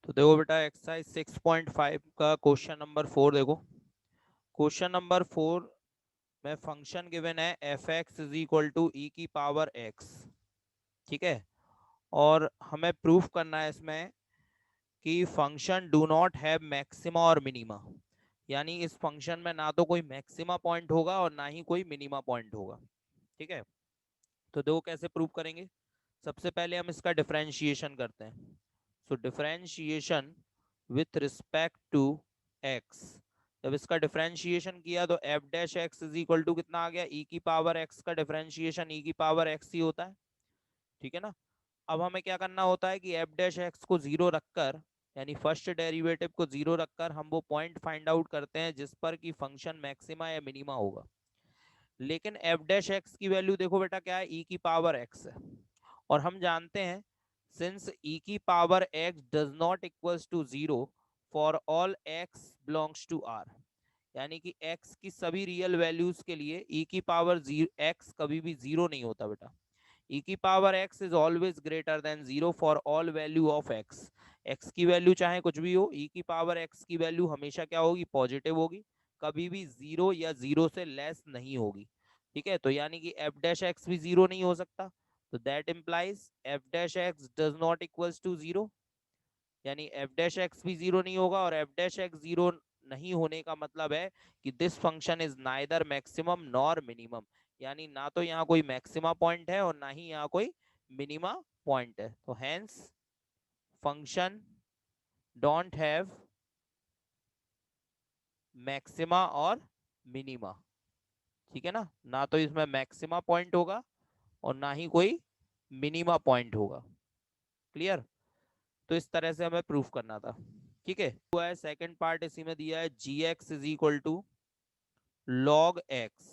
तो देखो बेटा एक्सरसाइज 6.5 का क्वेश्चन नंबर 4 देखो। क्वेश्चन नंबर 4 में फंक्शन गिवन है f x is equal to e की पावर एक्स। ठीक है। और हमें प्रूफ करना है इसमें कि function do not have maxima और मिनिमा, यानी इस फंक्शन में ना तो कोई मैक्सिमा पॉइंट होगा और ना ही कोई मिनिमा पॉइंट होगा। ठीक है। तो देखो कैसे प्रूफ करेंगे। सबसे पहले हम इसका डिफरेंशिएशन करते हैं। So differentiation with respect to x. जब इसका डिफरेंशिएशन किया तो f dash x is equal to कितना आ गया, ई की पावर एक्स का डिफरेंशिएशन ई की पावर एक्स ही होता है। ठीक है ना। अब हमें क्या करना होता है कि एफ डैश एक्स को जीरो रखकर, यानी फर्स्ट डेरिवेटिव को जीरो रखकर हम वो पॉइंट फाइंड आउट करते हैं जिस पर कि फंक्शन मैक्सिमा या मिनिमा होगा। लेकिन एफ डैश एक्स की वैल्यू देखो बेटा क्या है, ई की पावर एक्स है। और हम जानते हैं सिंस ई की power x does not equals to zero for all x belongs to R, यानी कि x की सभी रियल वैल्यूज के लिए e की पावर x कभी भी जीरो नहीं होता बेटा। e की power x is always greater than zero for all value of x। x की वैल्यू चाहे कुछ भी हो, e की पावर x की वैल्यू हमेशा क्या होगी, पॉजिटिव होगी, कभी भी जीरो या जीरो से लेस नहीं होगी। ठीक है। तो यानी कि f डैश एक्स भी जीरो नहीं हो सकता। तो that implies f dash x does not equals to zero, यानी f डैश एक्स भी जीरो नहीं होगा। और f डैश एक्स जीरो नहीं होने का मतलब है कि this function is neither maximum nor minimum, यानी ना तो यहाँ कोई मैक्सिमा पॉइंट है और ना ही यहाँ कोई मिनिमा पॉइंट है। तो hence function don't have maxima और मिनिमा। ठीक है ना, ना तो इसमें मैक्सिमा पॉइंट होगा और ना ही कोई मिनिमा पॉइंट होगा। क्लियर। तो इस तरह से हमें प्रूफ करना था। ठीक है। हुआ है सेकंड पार्ट इसी में दिया है g x is equal to log x.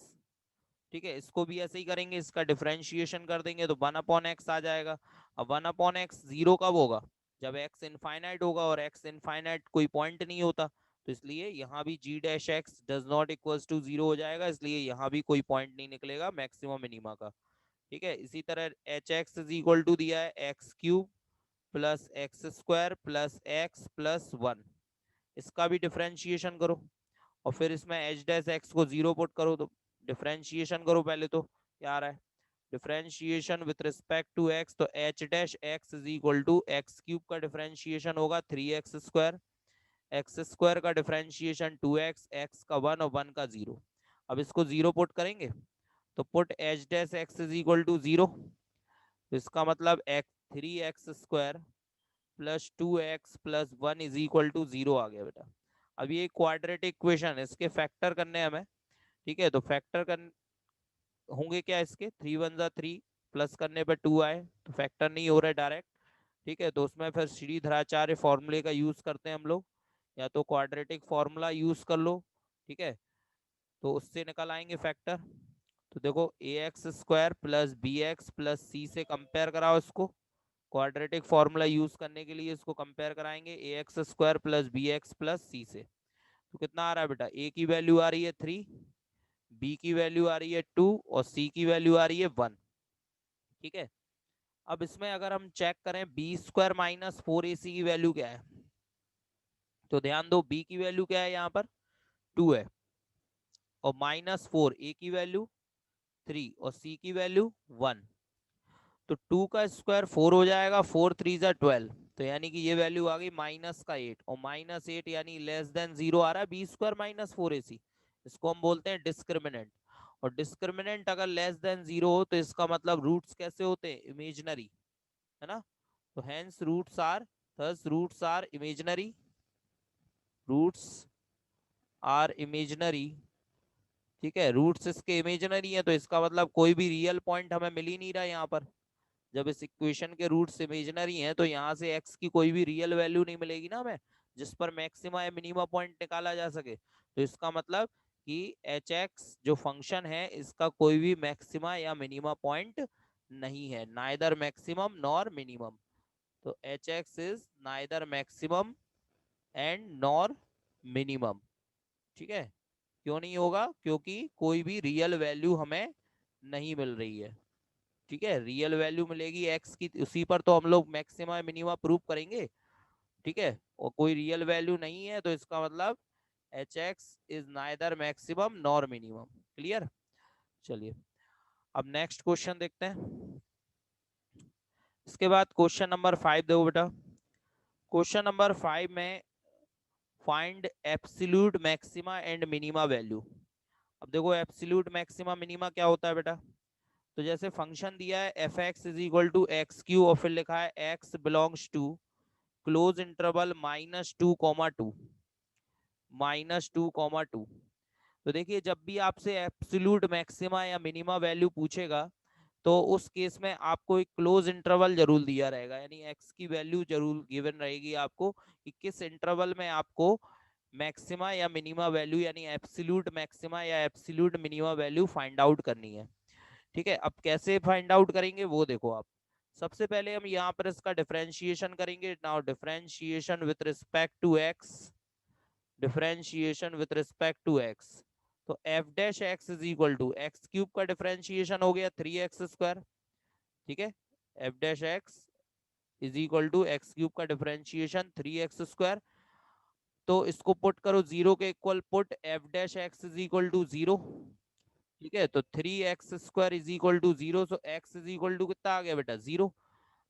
ठीक है। इसको भी ऐसे ही करेंगे, इसका डिफरेंशिएशन कर देंगे तो 1/x आ जाएगा। अब 1/x जीरो कब होगा, जब x इनफाइनाइट होगा, और x इनफाइनाइट कोई पॉइंट नहीं होता, तो इसलिए यहाँ भी g dash x does not equals to zero हो जाएगा, इसलिए यहाँ भी कोई पॉइंट नहीं निकलेगा मैक्सिमम मिनिमा का। ठीक है। इसी तरह H x is equal to दिया है x cube plus x square plus x plus one. इसका भी डिफरेंशिएशन करो और फिर इसमें एच डैश एक्स को जीरो पुट करो, तो डिफरेंशिएशन करो पहले। तो क्या आ रहा है, differentiation with respect to x, तो h dash x is equal to x cube का डिफरेंशिएशन होगा 3x², एक्स स्क्वायर का डिफरेंशिएशन 2x, एक्स का 1 और 1 का 0। अब इसको जीरो पुट करेंगे तो put h dash x is equal to zero, तो इसका मतलब x 3x² plus 2x plus 1 is equal to zero आ गया बेटा। अब ये क्वाड्रेटिक इक्वेशन है, इसके फैक्टर करने हैं हमें। ठीक है। तो फैक्टर कर होंगे क्या इसके, 3 × 1 = 3, प्लस करने पर 2 आए, तो फैक्टर नहीं हो रहा है डायरेक्ट। ठीक है। तो उसमें फिर श्रीधराचार्य फॉर्मूले का यूज करते हैं हम लोग, या तो क्वाड्रेटिक फॉर्मूला यूज कर लो। ठीक है। तो उससे निकल आएंगे फैक्टर। तो देखो ax² plus bx plus c से कंपेयर कराओ इसको, क्वाड्रेटिक फॉर्मूला यूज करने के लिए इसको कंपेयर कराएंगे ax² plus bx plus c से। तो कितना आ रहा है बेटा, a की वैल्यू आ रही है 3, b की वैल्यू आ रही है 2 और c की वैल्यू आ रही है 1। ठीक है। अब इसमें अगर हम चेक करें b² माइनस 4ac की वैल्यू क्या है, तो ध्यान दो b की वैल्यू क्या है यहाँ पर, 2 है, और -4 a की वैल्यू 3 और c की वैल्यू 1। तो 2 का स्क्वायर 4 हो जाएगा, 4 × 3 = 12, तो यानी कि ये वैल्यू आ गई -8, और -8 यानी लेस देन जीरो आ रहा है b² माइनस 4ac। इसको हम बोलते हैं डिस्क्रिमिनेंट। और डिस्क्रिमिनेंट अगर लेस देन जीरो हो तो इसका मतलब रूट्स कैसे होते हैं, इमेजिनरी, है ना। तो hence roots are imaginary, roots are imaginary. ठीक है। रूट्स इसके इमेजिनरी है, तो इसका मतलब कोई भी रियल पॉइंट हमें मिल ही नहीं रहा यहाँ पर। जब इस इक्वेशन के रूट्स इमेजिनरी हैं तो यहाँ से x की कोई भी रियल वैल्यू नहीं मिलेगी ना हमें, जिस पर मैक्सिमा या मिनिमा पॉइंट निकाला जा सके। तो इसका मतलब कि एच एक्स जो फंक्शन है इसका कोई भी मैक्सिमा या मिनिमा पॉइंट नहीं है, नाइदर मैक्सिमम नॉर मिनिमम। तो H x is neither maximum and nor minimum. ठीक है। क्यों नहीं होगा, क्योंकि कोई भी रियल वैल्यू हमें नहीं मिल रही है। ठीक है। रियल वैल्यू मिलेगी एक्स की, उसी पर तो हम लोग मैक्सिमा मिनिमा प्रूव करेंगे। ठीक है, और कोई रियल वैल्यू नहीं है तो इसका मतलब H x is neither maximum nor minimum. Clear. चलिए अब नेक्स्ट क्वेश्चन देखते हैं। इसके बाद क्वेश्चन नंबर 5 देखो बेटा। क्वेश्चन नंबर 5 में find absolute maxima and minima value. अब देखो एब्सोल्यूट मैक्सिमा मिनिमा क्या होता है बेटा। तो जैसे फंक्शन दिया है f x is equal to x q और फिर लिखा है x belongs to close interval -2, -2, तो देखिए जब भी आपसे एब्सोल्यूट मैक्सिमा या मिनिमा वैल्यू पूछेगा तो उस केस में आपको एक क्लोज इंटरवल जरूर दिया रहेगा, यानी एक्स की वैल्यू जरूर गिवन रहेगी आपको कि किस इंटरवल में आपको मैक्सिमा या मिनिमा वैल्यू यानी एब्सोल्यूट मैक्सिमा या absolute minima value find out करनी है। ठीक है, अब कैसे फाइंड आउट करेंगे वो देखो आप। सबसे पहले हम यहाँ पर इसका डिफरेंशिएशन करेंगे। Now differentiation with respect to x, differentiation with respect to x, तो f dash x is equal to x cube का डिफरेंशिएशन हो गया 3x²। ठीक है, f dash x is equal to x cube का डिफरेंशिएशन 3x²। तो इसको put करो जीरो के equal, put f dash x is equal to 0। ठीक है, तो 3x² is equal to 0, so x is equal to कितना आ गया बेटा 0।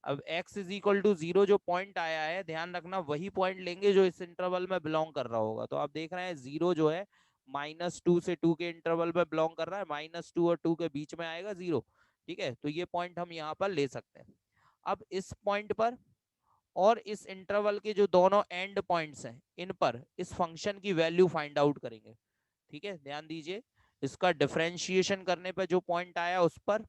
अब x इज इक्वल टू 0 जो पॉइंट आया है, ध्यान रखना वही पॉइंट लेंगे जो इस इंटरवल में बिलोंग कर रहा होगा। तो आप देख रहे हैं 0 जो है -2 से 2 के इंटरवल में बिलोंग कर रहा है, -2 और 2 के बीच में आएगा 0। ठीक है, तो ये पॉइंट हम यहाँ पर ले सकते हैं। अब इस पॉइंट पर और इस इंटरवल के जो दोनों एंड पॉइंट्स हैं इन पर इस फंक्शन की वैल्यू फाइंड आउट करेंगे। ठीक है, ध्यान दीजिए, इसका डिफरेंशिएशन करने पर जो पॉइंट आया उस पर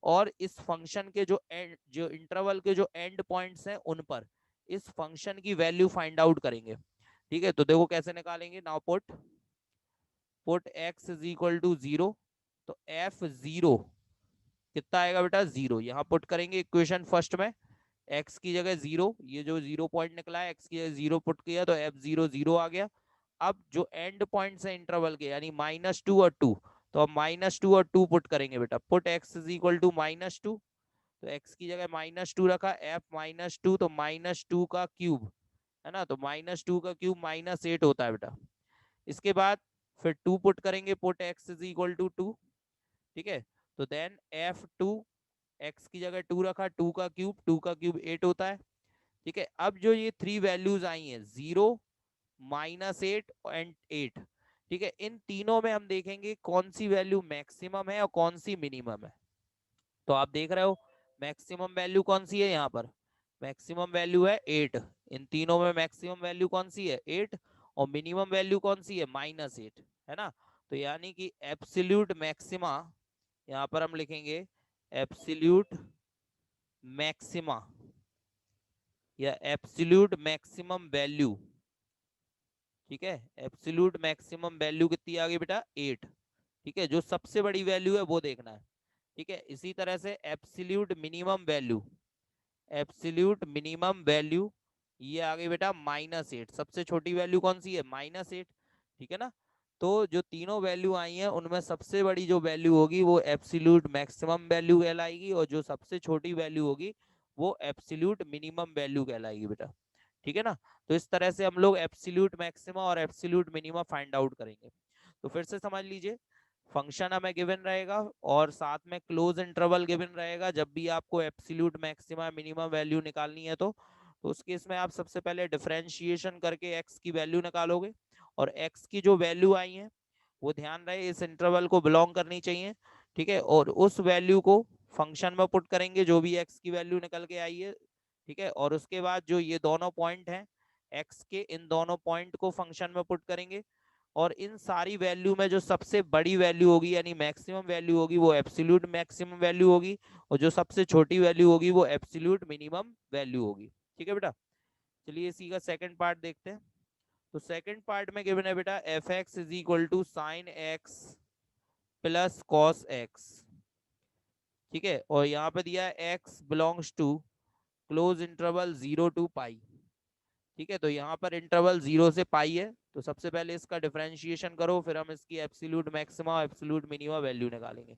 और इस फंक्शन के जो इंटरवल के जो एंड पॉइंट्स हैं उन पर इस फंक्शन की वैल्यू फाइंड आउट करेंगे। ठीक है, तो देखो कैसे निकालेंगे। Now put put x is equal to 0, तो f0 कितना आएगा बेटा 0। यहाँ पुट करेंगे इक्वेशन फर्स्ट में, x की जगह 0, ये जो 0 पॉइंट निकला है x की जगह 0 पुट किया तो f0 0 आ गया। अब जो एंड पॉइंट्स है इंटरवल के यानी -2 और 2, तो अब -2 और 2 पुट करेंगे बेटा। Put x is equal to -2, तो x की जगह -2 रखा, f -2 तो -2 का क्यूब है ना, तो -2 का क्यूब -8 होता है बेटा। इसके बाद फिर 2 पुट करेंगे, put x is equal to 2। ठीक है, तो देन f2, x की जगह 2 रखा, 2 का क्यूब 8 होता है। ठीक है, अब जो ये 3 वैल्यूज आई हैं 0, -8 एंड 8, ठीक है, इन तीनों में हम देखेंगे कौन सी वैल्यू मैक्सिमम है और कौन सी मिनिमम है। तो आप देख रहे हो मैक्सिमम वैल्यू कौन सी है, यहाँ पर मैक्सिमम वैल्यू है 8। इन तीनों में मैक्सिमम वैल्यू कौन सी है 8, और मिनिमम वैल्यू कौन सी है -8, है ना। तो यानी कि एब्सोल्यूट मैक्सिमा, यहाँ पर हम लिखेंगे एब्सोल्यूट मैक्सिमा या एब्सोल्यूट मैक्सिमम वैल्यू। ठीक है, एब्सोल्यूट मैक्सिमम वैल्यू कितनी आ गई बेटा 8। ठीक है, जो सबसे बड़ी वैल्यू है वो देखना है। ठीक है, इसी तरह से absolute minimum value, absolute minimum value ये आ गई बेटा -8। सबसे छोटी वैल्यू कौन सी है -8। ठीक है ना, तो जो तीनों वैल्यू आई हैं उनमें सबसे बड़ी जो वैल्यू होगी वो एब्सोल्यूट मैक्सिमम वैल्यू कहलाएगी और जो सबसे छोटी वैल्यू होगी वो एब्सोल्यूट मिनिमम वैल्यू कहलाएगी बेटा। ठीक है ना, तो इस तरह से हम लोग एब्सोल्यूट मैक्सिमा और एब्सोल्यूट मिनिमा फाइंड आउट करेंगे। तो फिर से समझ लीजिए, फंक्शन हमें गिवन रहेगा और साथ में क्लोज इंटरवल गिवन रहेगा। जब भी आपको एब्सोल्यूट मैक्सिमा मिनिमम वैल्यू निकालनी है तो उस केस में आप सबसे पहले डिफरेंशिएशन करके x की वैल्यू निकालोगे और x की जो वैल्यू आई है वो ध्यान रहे इस इंटरवल को बिलोंग करनी चाहिए। ठीक है, और उस वैल्यू को फंक्शन में पुट करेंगे जो भी x की वैल्यू निकल के आई है। ठीक है, और उसके बाद जो ये दोनों पॉइंट हैं x के, इन दोनों पॉइंट को फंक्शन में पुट करेंगे और इन सारी वैल्यू में जो सबसे बड़ी वैल्यू होगी यानी मैक्सिमम वैल्यू होगी वो एब्सोल्यूट मैक्सिमम वैल्यू होगी और जो सबसे छोटी वैल्यू होगी वो एब्सोल्यूट मिनिमम वैल्यू होगी। ठीक है बेटा, चलिए इसी का सेकंड पार्ट देखते हैं। तो सेकंड पार्ट में गिवन है बेटा f x is equal to sine x plus cos x. ठीक है, और यहाँ पे दिया है x belongs to close interval 0 to π। ठीक है, तो यहाँ पर इंटरवल 0 से पाई है, तो सबसे पहले इसका डिफरेंशिएशन करो फिर हम इसकी एब्सोल्यूट मैक्सिमा और एब्सोल्यूट मिनिमा वैल्यू निकालेंगे।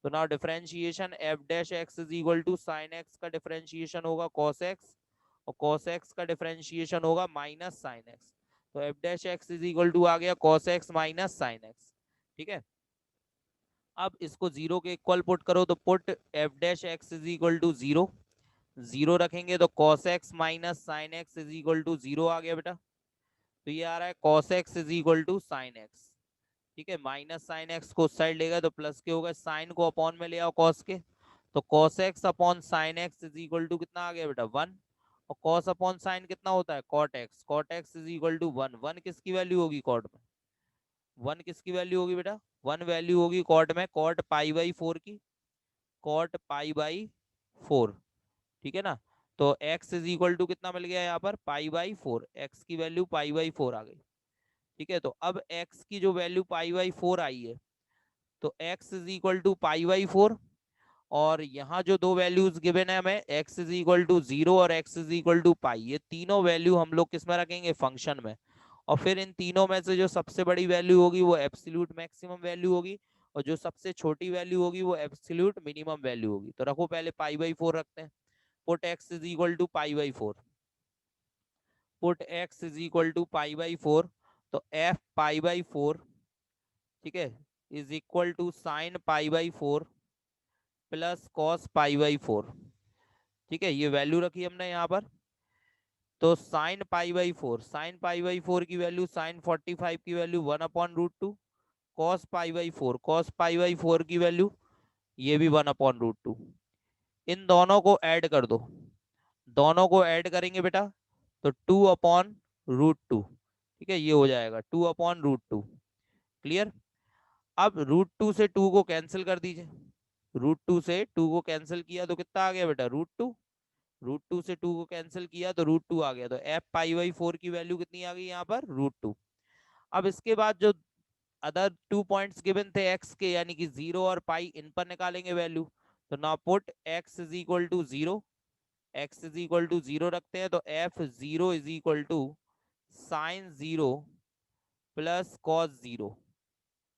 तो now differentiation f dash x is equal to sine x का डिफरेंशिएशन होगा कॉस एक्स और cos x का डिफरेंशिएशन होगा माइनस साइन x। तो f dash x is equal to आ गया cos x minus sine x। ठीक है, अब इसको जीरो के इक्वल पुट करो, तो put f dash x is equal to zero, zero रखेंगे तो cos x minus sine x is equal to zero आ गया बेटा। तो ये आ रहा है cos x is equal to sine x. ठीक है, माइनस साइन एक्स को उस साइड लेगा तो प्लस के होगा, साइन को अपॉन में ले आओ cos के, तो cos x upon sine x is equal to कितना आ गया बेटा, वन। और cos अपॉन साइन कितना होता है, cot x is equal to one. One किसकी वैल्यू होगी कॉट में, वन किसकी वैल्यू होगी बेटा, वन वैल्यू होगी कॉट में कॉट पाई बाई फोर की, कॉट पाई बाई फोर। ठीक है ना, तो x इज इक्वल टू कितना मिल गया यहाँ पर, पाई बाई फोर, एक्स की वैल्यू पाई बाई फोर आ गई। ठीक है, तो अब x की जो वैल्यू पाई बाई फोर आई है, तो x is equal to pi by four, और यहाँ जो दो वैल्यूज गिवन है हमें, x is equal to zero और x is equal to pi, ये तीनों वैल्यू हम लोग किस में रखेंगे, फंक्शन में। और फिर इन तीनों में से जो सबसे बड़ी वैल्यू होगी वो एब्सोल्यूट मैक्सिमम वैल्यू होगी, और जो सबसे छोटी वैल्यू होगी वो एब्सोल्यूट मिनिमम वैल्यू होगी। तो रखो, पहले पाई बाई फोर रखते हैं, put x is equal to pi by four, put x is equal to pi by four, तो f पाई बाई फोर, ठीक है, is equal to sine pi by four plus cos pi by four. ठीक है, ये value रखी हमने यहाँ पर। तो sine pi by four, sine pi by four की वैल्यू, साइन 45 की value one upon root two, cos pi by four, cos pi by four की वैल्यू ये भी वन अपॉन रूट टू। इन दोनों को ऐड कर दो, दोनों को ऐड करेंगे बेटा तो टू अपॉन रूट टू। ठीक है, ये हो जाएगा two upon root two. Clear. अब रूट टू से टू को कैंसिल कर दीजिए, रूट टू से टू को कैंसिल किया तो कितना आ गया बेटा, रूट टू। रूट टू से टू को कैंसिल किया तो रूट टू आ गया, तो एफ पाई बाई फोर की वैल्यू कितनी आ गई यहाँ पर, रूट टू। अब इसके बाद जो अदर टू पॉइंट्स गिवन थे एक्स के, यानी कि जीरो और पाई, इन पर निकालेंगे वैल्यू। तो now put x is equal to zero, x is equal to zero रखते हैं, तो f zero is equal to sine zero plus cos zero.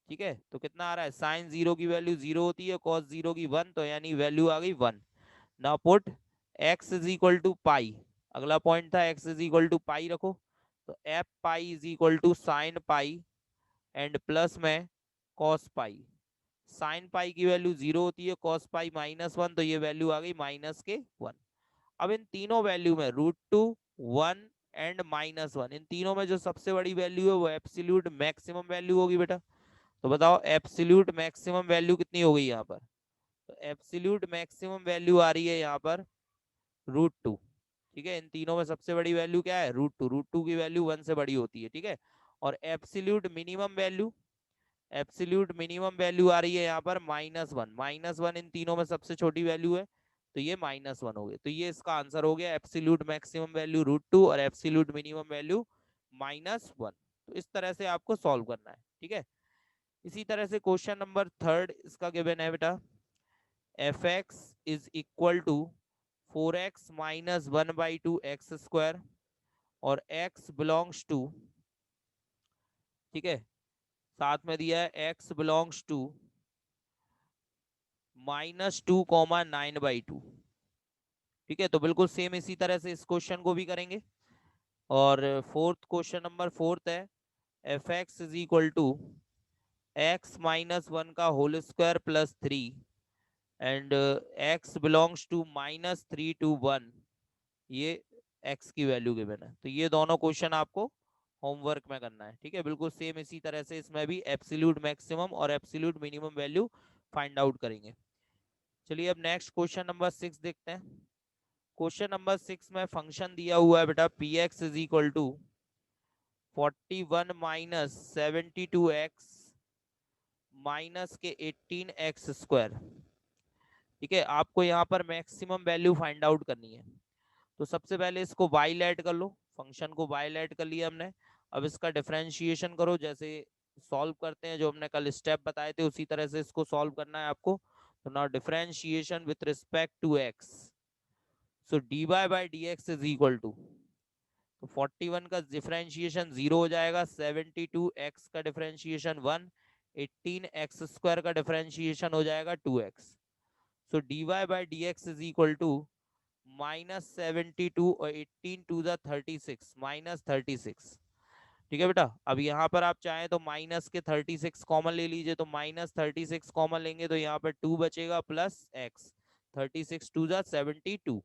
ठीक है, तो कितना आ रहा है, साइन जीरो की वैल्यू जीरो होती है, कॉस जीरो की वन, तो यानी वैल्यू आ गई one. Now put x is equal to pi, अगला पॉइंट था x is equal to pi रखो, तो f pi is equal to sine pi and plus में कॉस पाई। साइन पाई की वैल्यू जीरो होती है, कॉस पाई माइनस वन, तो ये वैल्यू आ गई माइनस के वन। अब इन तीनों वैल्यू में root two, one and minus one, इन तीनों में जो सबसे बड़ी वैल्यू है वो एब्सोल्यूट मैक्सिमम वैल्यू होगी बेटा। तो बताओ एब्सोल्यूट मैक्सिमम वैल्यू कितनी हो गई यहाँ पर, तो एब्सोल्यूट मैक्सिमम वैल्यू आ रही है यहाँ पर रूट टू। ठीक है, इन तीनों में सबसे बड़ी वैल्यू क्या है, रूट टू, रूट टू की वैल्यू वन से बड़ी होती है। ठीक है, और absolute minimum value, absolute minimum value आ रही है यहाँ पर माइनस वन, माइनस वन इन तीनों में सबसे छोटी वैल्यू है, तो ये माइनस वन हो गया। तो ये इसका आंसर हो गया, absolute maximum value root two और absolute minimum value minus one. तो इस तरह से आपको सॉल्व करना है। ठीक है, इसी तरह से क्वेश्चन नंबर थर्ड इसका गिवन है बेटा, f x is equal to four x minus one by two x square, और x बिलोंग्स टू, ठीक है, साथ में दिया है x belongs to minus two comma nine by two. ठीक है, तो बिल्कुल सेम इसी तरह से इस क्वेश्चन को भी करेंगे। और फोर्थ क्वेश्चन नंबर फोर्थ है, f x is equal to x minus one का whole square plus three and x belongs to minus three to one, ये x की वैल्यू गिवन है। तो ये दोनों क्वेश्चन आपको होमवर्क में करना है। ठीक है, बिल्कुल सेम इसी तरह से इसमें भी एब्सोल्यूट मैक्सिमम और absolute minimum value find out करेंगे। चलिए अब नेक्स्ट क्वेश्चन नंबर सिक्स देखते हैं। क्वेश्चन नंबर सिक्स में फंक्शन दिया हुआ है बेटा p x is equal to 41 minus 72x minus के 18x स्क्वायर। ठीक है, आपको यहाँ पर मैक्सिमम वैल्यू फाइंड आउट करनी है। तो सबसे पहले इसको y लेट कर लो, फंक्शन को y लेट कर लिया हमने। अब इसका डिफरेंशिएशन करो, जैसे सॉल्व करते हैं जो हमने कल स्टेप बताए थे उसी तरह से इसको सॉल्व करना है आपको। तो now differentiation with respect to x, so dy by dx is equal to, तो 41 का डिफरेंशिएशन जीरो हो जाएगा, 72x का डिफरेंशिएशन वन, 18x स्क्वायर का डिफरेंशिएशन हो जाएगा 2x। So dy by dx is equal to -72 और 18 टू द 36 -36। ठीक है बेटा। अब यहाँ पर आप चाहें तो माइनस के 36 कॉमन ले लीजिए, तो -36 कॉमन लेंगे तो यहाँ पर 2 बचेगा प्लस एक्स, 36 टू द 72।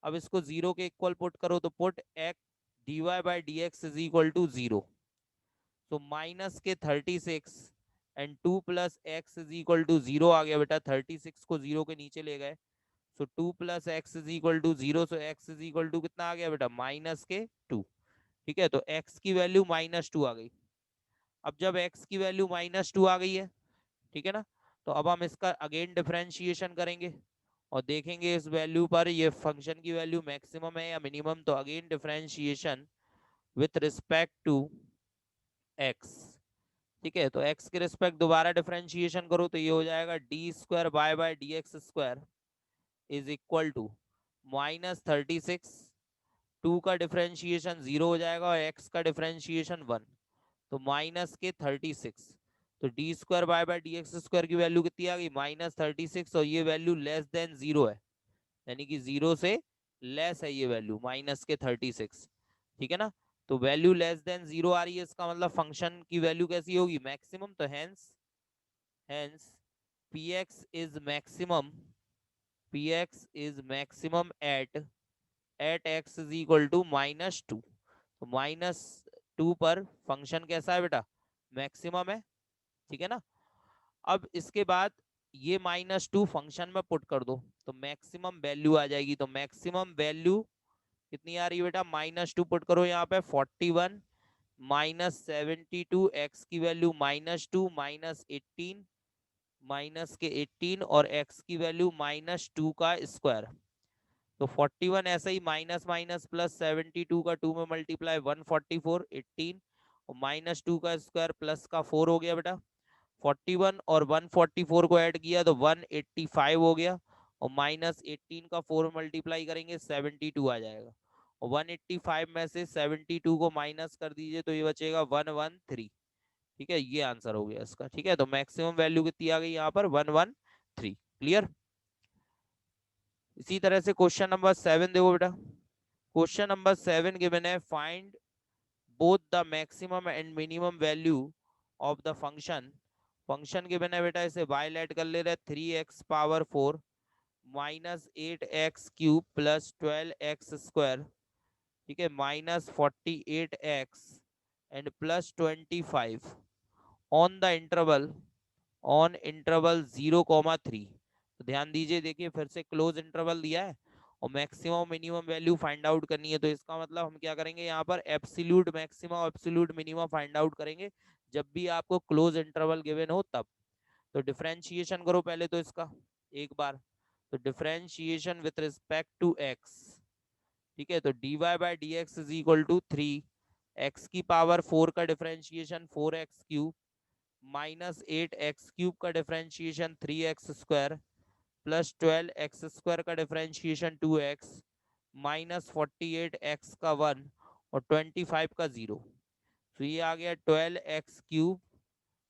अब इसको जीरो के इक्वल पुट करो, तो put x dy/dx is equal to 0। तो माइनस के 36 and 2 plus x is equal to 0 आ गया बेटा। 36 को 0 के नीचे ले गए, so 2 plus x is equal to 0। So x is equal to कितना आ गया बेटा, -2। ठीक है, तो एक्स की वैल्यू -2 आ गई। अब जब एक्स की वैल्यू -2 आ गई है, ठीक है ना, तो अब हम इसका अगेन डिफरेंशिएशन करेंगे और देखेंगे इस वैल्यू पर ये फंक्शन की वैल्यू मैक्सिमम है या मिनिमम। तो again differentiation with respect to x. ठीक है, तो एक्स के रिस्पेक्ट दोबारा डिफरेंशिएशन करो, तो ये हो जाएगा d² y/dx² is equal to -36। 2 का डिफरेंशिएशन 0 हो जाएगा और x का डिफरेंशिएशन 1, तो माइनस के 36। तो d² y/dx² की वैल्यू कितनी आ गई, -36, और ये वैल्यू लेस देन 0 है, यानी कि 0 से लेस है ये वैल्यू -36। ठीक है ना, तो वैल्यू लेस देन 0 आ रही है, इसका मतलब फंक्शन की वैल्यू कैसी होगी, मैक्सिमम। तो hence hence px is maximum, px is maximum at x is equal to -2। तो -2 पर फंक्शन कैसा है बेटा, मैक्सिमम है। ठीक है ना, अब इसके बाद ये -2 फंक्शन में पुट कर दो, तो मैक्सिमम वैल्यू आ जाएगी। तो मैक्सिमम वैल्यू कितनी आ रही है बेटा, -2 पुट करो यहाँ पे, 41 -72, एक्स की वैल्यू -2 -18 माइनस के 18 और x की वैल्यू -2 का स्क्वायर। तो 41 ऐसा ही माइनस माइनस प्लस 72 का 2 में मल्टीप्लाई 144 18 और -2 का स्क्वायर प्लस का 4 हो गया बेटा। 41 और 144 को ऐड किया तो 185 हो गया, और -18 का 4 मल्टीप्लाई करेंगे 72 आ जाएगा, और 185 में से 72 को माइनस कर दीजिए तो ये बचेगा 113। ठीक है, ये आंसर हो गया इसका। ठीक है, तो मैक्सिमम वैल्यू कितनी आ गई यहाँ पर, 113। क्लियर। इसी तरह से क्वेश्चन नंबर 7 देखो बेटा। क्वेश्चन नंबर 7 गिवन है, find both the maximum and minimum value of the function. Function given है बेटा, इसे y लेट कर ले रहे 3x⁴ -8x³ प्लस 12x²। ठीक है, -48x and plus 25 on the interval 0,3। तो ध्यान दीजिए, देखिए फिर से क्लोज इंटरवल दिया है और maximum minimum value find out करनी है। तो इसका मतलब हम क्या करेंगे, यहाँ पर एब्सोल्यूट मैक्सिमम और एब्सोल्यूट मिनिमम फाइंड आउट करेंगे जब भी आपको क्लोज इंटरवल गिवन हो तब। तो डिफरेंशिएशन करो पहले तो इसका एक बार, तो differentiation with respect to x. ठीक है, तो dy/dx is equal to 3 x की पावर 4 का डिफरेंशिएशन 4x³ -8x³ का डिफरेंशिएशन 3x² प्लस 12x² का डिफरेंशिएशन 2x -48x का 1 और 25 का 0। तो ये आ गया 12x³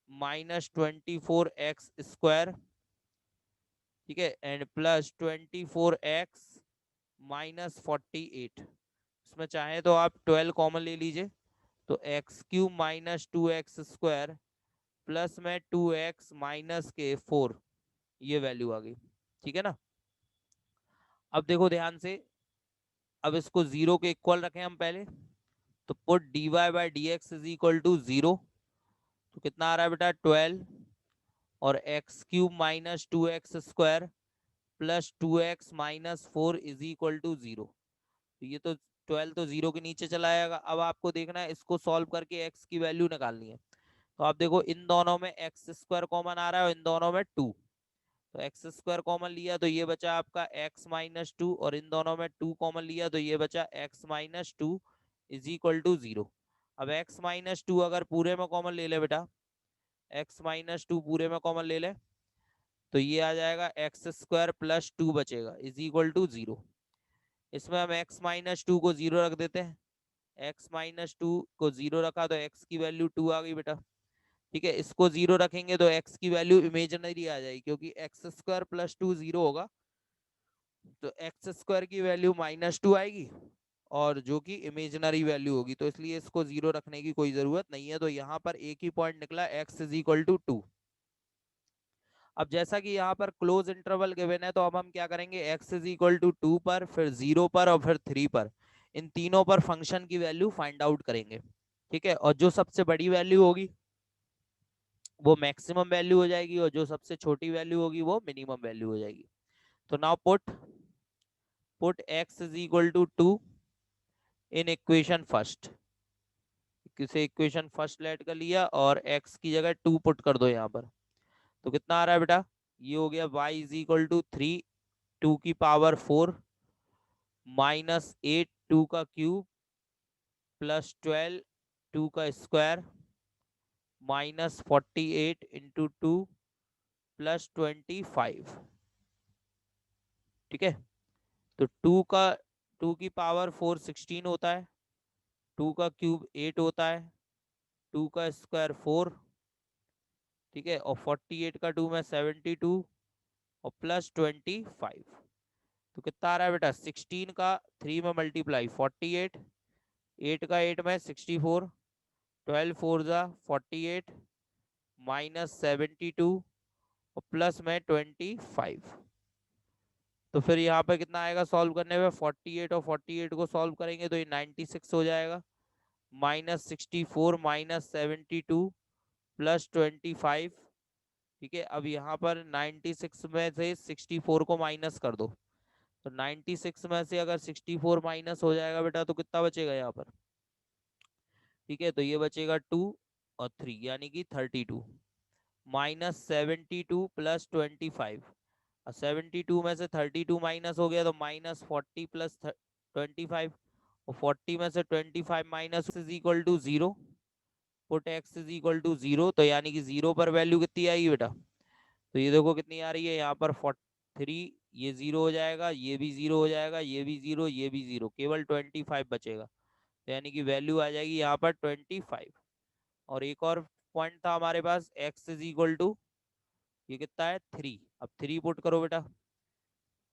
-24x²। ठीक है, एंड प्लस 24x -48। इसमें चाहे तो आप 12 कॉमन ले लीजिए, तो x³ -2x² प्लस में 2x माइनस के 4, ये वैल्यू आ गई। ठीक है ना, अब देखो ध्यान से, अब इसको 0 के इक्वल रखें हम पहले, तो put dy/dx is equal to 0। तो कितना आ रहा है बेटा, 12 और x³ -2x² plus 2x -4 is equal to 0। तो ये तो 12 तो 0 के नीचे चला जाएगा। अब आपको देखना है, इसको सॉल्व करके x की वैल्यू निकालनी है। तो आप देखो, इन दोनों में x² कॉमन आ रहा है और इन दोनों में 2, तो x² कॉमन लिया तो ये बचा आपका x -2, और इन दोनों में 2 कॉमन लिया तो ये बचा x -2 इज इक्वल टू 0। अब x -2 अगर पूरे में कॉमन ले ले बेटा, x -2 पूरे में कॉमन ले ले, तो ये आ जाएगा x² प्लस 2 बचेगा इज इक्वल टू 0। इसमें हम x -2 को 0 रख देते हैं, x -2 को 0 रखा तो x की वैल्यू 2 आ गई बेटा। ठीक है, इसको 0 रखेंगे तो x की वैल्यू इमेजिनरी आ जाएगी, क्योंकि x² प्लस 2 0 होगा, तो एक्स स्क्वायर की वैल्यू -2 आएगी और जो कि इमेजिनरी वैल्यू होगी, तो इसलिए इसको 0 रखने की कोई जरूरत नहीं है। तो यहाँ पर एक ही पॉइंट निकला, x इज इक्वल टू 2। अब जैसा कि यहाँ पर क्लोज इंटरवल गिवन है, तो अब हम क्या करेंगे, x इज इक्वल टू 2 पर, फिर 0 पर और फिर 3 पर, इन तीनों पर फंक्शन की वैल्यू फाइंड आउट करेंगे। ठीक है, और जो सबसे बड़ी वैल्यू होगी वो मैक्सिमम वैल्यू हो जाएगी, और जो सबसे छोटी वैल्यू होगी वो मिनिमम वैल्यू हो जाएगी। तो now put x is equal to 2 in equation first. किसे इक्वेशन फर्स्ट लेट कर लिया और x की जगह 2 पुट कर दो यहाँ पर। तो कितना आ रहा है बेटा, ये हो गया y इज इक्वल टू 3 2 की पावर 4 -8 2 का क्यूब प्लस 12 2 का स्क्वायर -48 इंटू 2 प्लस 25। ठीक है, तो 2 की पावर 4 16 होता है, 2 का क्यूब 8 होता है, 2 का स्क्वायर 4। ठीक है, और 48 का 2 में 72 और प्लस 25। तो कितना आ रहा है बेटा, 16 का 3 में मल्टीप्लाई 48, 8 का 8 में 64, 12 4 जा 48 -72 और प्लस में 25। तो फिर यहाँ पे कितना आएगा सॉल्व करने में, 48 और 48 को सॉल्व करेंगे तो ये 96 हो जाएगा, -64 -72 प्लस 25। ठीक है, अब यहाँ पर 96 में से 64 को माइनस कर दो, तो 96 में से अगर 64 माइनस हो जाएगा बेटा तो कितना बचेगा यहाँ पर। ठीक है, तो ये बचेगा 2 और 3 यानी कि 32 -72 प्लस 25। और 72 में से 32 माइनस हो गया तो -40 प्लस 25, और 40 में से 25 minus is equal to 0। Put x is equal to 0, तो यानी कि 0 पर वैल्यू कितनी आएगी बेटा, तो ये देखो कितनी आ रही है यहाँ पर 43, ये 0 हो जाएगा, ये भी 0 हो जाएगा, ये भी 0, ये भी 0, केवल 25 बचेगा, तो यानी कि वैल्यू आ जाएगी यहाँ पर 25। और एक और पॉइंट था हमारे पास, x इज इक्वल टू, ये कितना है 3, अब 3 पुट करो बेटा,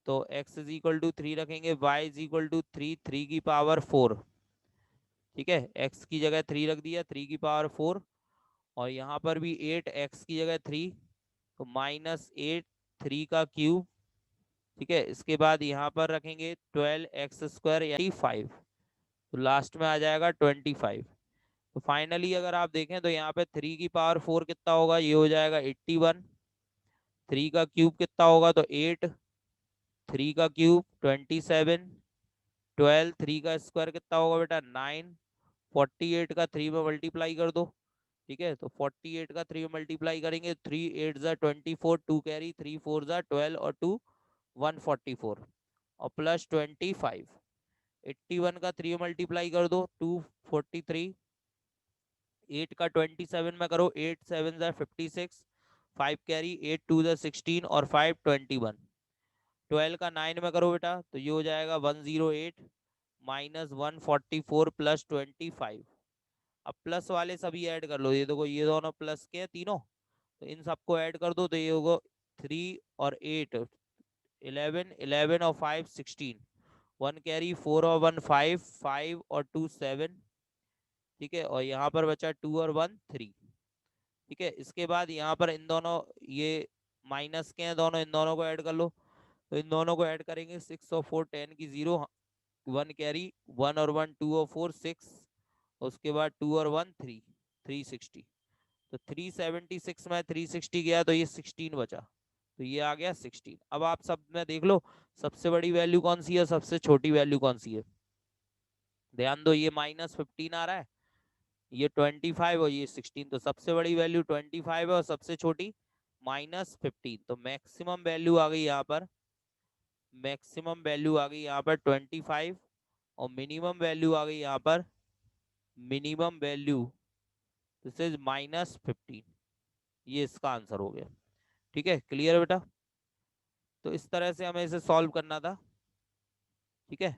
तो x इज इक्वल टू 3 रखेंगे, y इज इक्वल टू 3 3 की पावर 4। ठीक है, x की जगह 3 रख दिया, 3 की पावर 4, और यहाँ पर भी 8 x की जगह 3, तो -8 3 का क्यूब। ठीक है, इसके बाद यहाँ पर रखेंगे 12x² यानी 5, तो लास्ट में आ जाएगा 25। तो फाइनली अगर आप देखें तो यहाँ पे 3 की पावर 4 कितना होगा, ये हो जाएगा 81, 3 का क्यूब कितना होगा तो 8, 3 का क्यूब 27, 12 3 का स्क्वायर कितना होगा बेटा 9, 48 का 3 में मल्टीप्लाई कर दो। ठीक है, तो 48 का 3 में मल्टीप्लाई करेंगे, 3 8 जा 24, 2 कैरी, 3 4 जा 12 और 2 144 और प्लस 25। 81 का 3 में मल्टीप्लाई कर दो, 243, 8 का 27 में करो, 8 7 जा 56, 5 कैरी, 8 2 जा 16 और 5 21। 12 का 9 में करो बेटा तो ये हो जाएगा 108 -144 प्लस 25। अब प्लस वाले सभी ऐड कर लो, ये देखो ये दोनों प्लस के हैं तीनों, तो इन सबको ऐड कर दो, तो ये होगा 3 और 8 11, 11 और 5 16, 1 कैरी, 4 और 1 5, 5 और 2 7। ठीक है, और यहाँ पर बचा 2 और 1 3। ठीक है, इसके बाद यहाँ पर इन दोनों, ये माइनस के हैं दोनों, इन दोनों को ऐड कर लो, तो इन दोनों को ऐड करेंगे, 6 और 4 10 की 0, 1 कैरी, 1 और 1 2 और 4 6, उसके बाद 2 और 1 3, 360। तो 376 में 360 गया तो ये 16 बचा, तो ये आ गया 16। अब आप सब में देख लो सबसे बड़ी वैल्यू कौन सी है, सबसे छोटी वैल्यू कौन सी है। ध्यान दो, ये -15 आ रहा है, ये 25 और ये 16, तो सबसे बड़ी वैल्यू 25 है और सबसे छोटी -15। तो मैक्सिमम वैल्यू आ गई यहाँ पर, मैक्सिमम वैल्यू आ गई यहाँ पर 25, और मिनिमम वैल्यू आ गई यहाँ पर, मिनिमम वैल्यू दिस इज -15। ये इसका आंसर हो गया। ठीक है, क्लियर बेटा। तो इस तरह से हमें इसे सॉल्व करना था। ठीक है,